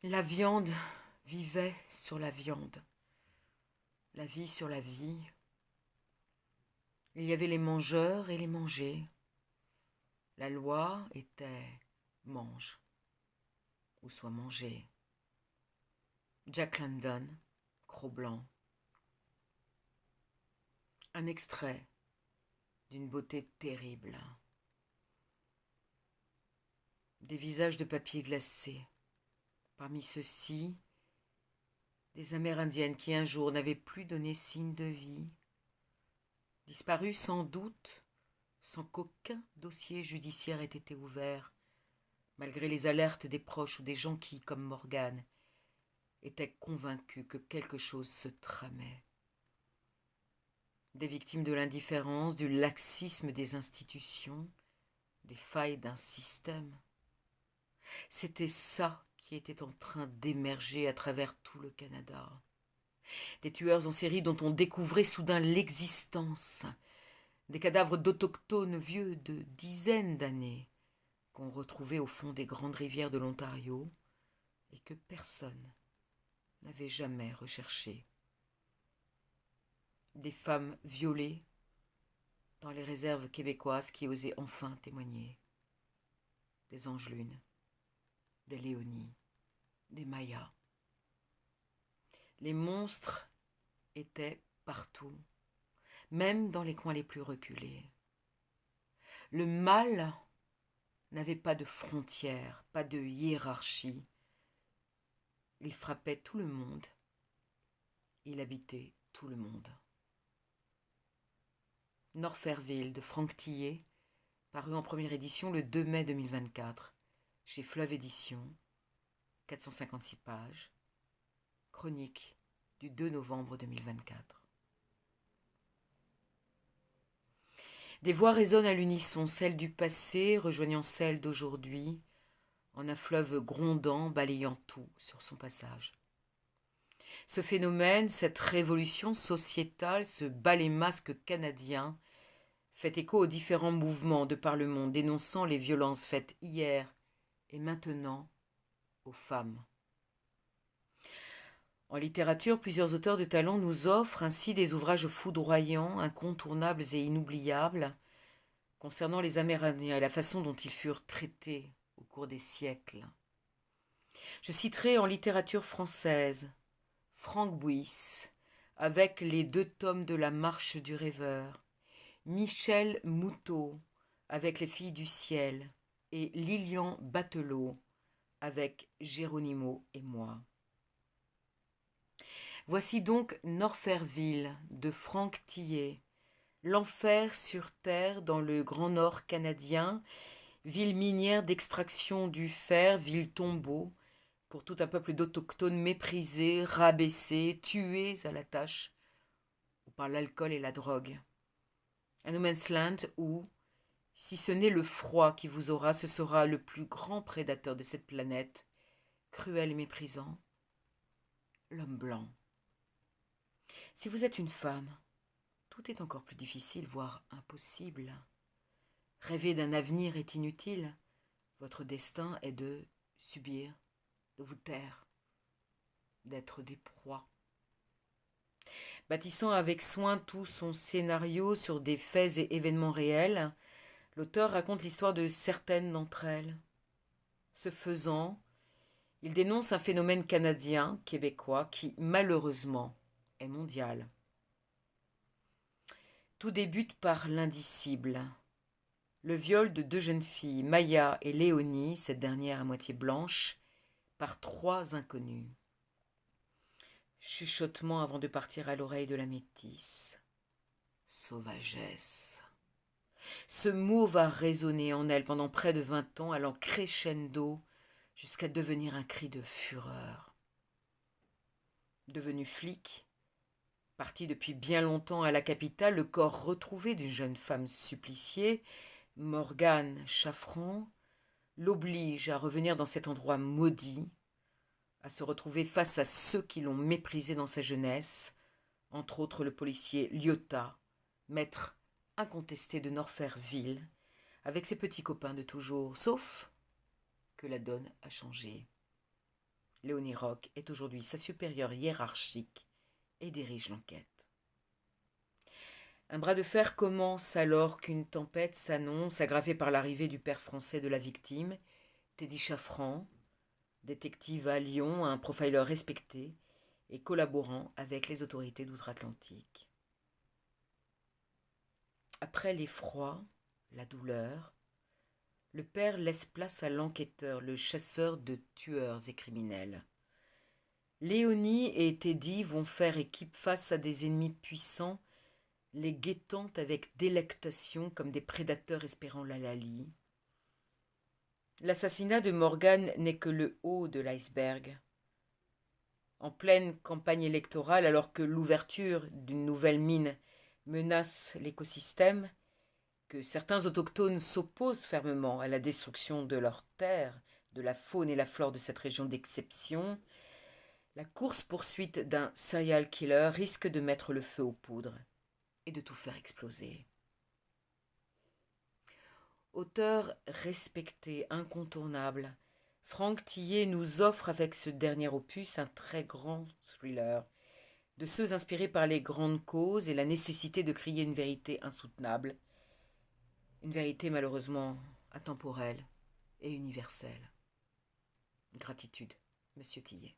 La viande vivait sur la viande, la vie sur la vie. Il y avait les mangeurs et les mangés. La loi était mange ou soit mangé. Jack London, Cro-Blanc. Un extrait d'une beauté terrible. Des visages de papier glacé. Parmi ceux-ci, des Amérindiennes qui un jour n'avaient plus donné signe de vie, disparues sans doute, sans qu'aucun dossier judiciaire ait été ouvert, malgré les alertes des proches ou des gens qui, comme Morgane, étaient convaincus que quelque chose se tramait. Des victimes de l'indifférence, du laxisme des institutions, des failles d'un système. C'était ça qui était en train d'émerger à travers tout le Canada. Des tueurs en série dont on découvrait soudain l'existence, des cadavres d'autochtones vieux de dizaines d'années qu'on retrouvait au fond des grandes rivières de l'Ontario et que personne n'avait jamais recherché. Des femmes violées dans les réserves québécoises qui osaient enfin témoigner. Des Angelunes, des Léonies, des Mayas. Les monstres étaient partout, même dans les coins les plus reculés. Le mal n'avait pas de frontières, pas de hiérarchie. Il frappait tout le monde. Il habitait tout le monde. Norferville de Franck Tillet, paru en première édition le 2 mai 2024, chez Fleuve Édition, 456 pages, chronique du 2 novembre 2024. Des voix résonnent à l'unisson, celles du passé rejoignant celles d'aujourd'hui, en un fleuve grondant, balayant tout sur son passage. Ce phénomène, cette révolution sociétale, ce balai-masque canadien, fait écho aux différents mouvements de par le monde, dénonçant les violences faites hier et maintenant aux femmes. En littérature, plusieurs auteurs de talent nous offrent ainsi des ouvrages foudroyants, incontournables et inoubliables concernant les Amérindiens et la façon dont ils furent traités au cours des siècles. Je citerai en littérature française Franck Buys, avec les 2 tomes de La Marche du Rêveur, Michel Moutot, avec Les Filles du Ciel, et Lilian Batelot, avec Géronimo et moi. Voici donc Norferville de Franck Tillet, l'enfer sur terre dans le Grand Nord canadien, ville minière d'extraction du fer, ville tombeau, pour tout un peuple d'autochtones méprisés, rabaissés, tués à la tâche, ou par l'alcool et la drogue. Un no man's land où, si ce n'est le froid qui vous aura, ce sera le plus grand prédateur de cette planète, cruel et méprisant, l'homme blanc. Si vous êtes une femme, tout est encore plus difficile, voire impossible. Rêver d'un avenir est inutile. Votre destin est de subir, de vous taire, d'être des proies. Bâtissant avec soin tout son scénario sur des faits et événements réels, l'auteur raconte l'histoire de certaines d'entre elles. Ce faisant, il dénonce un phénomène canadien, québécois, qui, malheureusement, est mondial. Tout débute par l'indicible. Le viol de 2 jeunes filles, Maya et Léonie, cette dernière à moitié blanche, par 3 inconnus. Chuchotement avant de partir à l'oreille de la métisse. Sauvagesse. Ce mot va résonner en elle pendant près de 20 ans, allant crescendo jusqu'à devenir un cri de fureur. Devenu flic, parti depuis bien longtemps à la capitale, le corps retrouvé d'une jeune femme suppliciée, Morgane Chaffran, l'oblige à revenir dans cet endroit maudit, à se retrouver face à ceux qui l'ont méprisé dans sa jeunesse, entre autres le policier Lyota, maître incontesté de Norferville, avec ses petits copains de toujours, sauf que la donne a changé. Léonie Roch est aujourd'hui sa supérieure hiérarchique et dirige l'enquête. Un bras de fer commence alors qu'une tempête s'annonce, aggravée par l'arrivée du père français de la victime, Teddy Chaffran, détective à Lyon, un profiler respecté et collaborant avec les autorités d'outre-Atlantique. Après l'effroi, la douleur, le père laisse place à l'enquêteur, le chasseur de tueurs et criminels. Léonie et Teddy vont faire équipe face à des ennemis puissants, les guettant avec délectation comme des prédateurs espérant l'hallali. L'assassinat de Morgan n'est que le haut de l'iceberg. En pleine campagne électorale, alors que l'ouverture d'une nouvelle mine menace l'écosystème, que certains autochtones s'opposent fermement à la destruction de leurs terres, de la faune et la flore de cette région d'exception, la course-poursuite d'un serial killer risque de mettre le feu aux poudres et de tout faire exploser. Auteur respecté, incontournable, Franck Tillet nous offre avec ce dernier opus un très grand thriller, de ceux inspirés par les grandes causes et la nécessité de crier une vérité insoutenable, une vérité malheureusement intemporelle et universelle. Gratitude, Monsieur Tillet.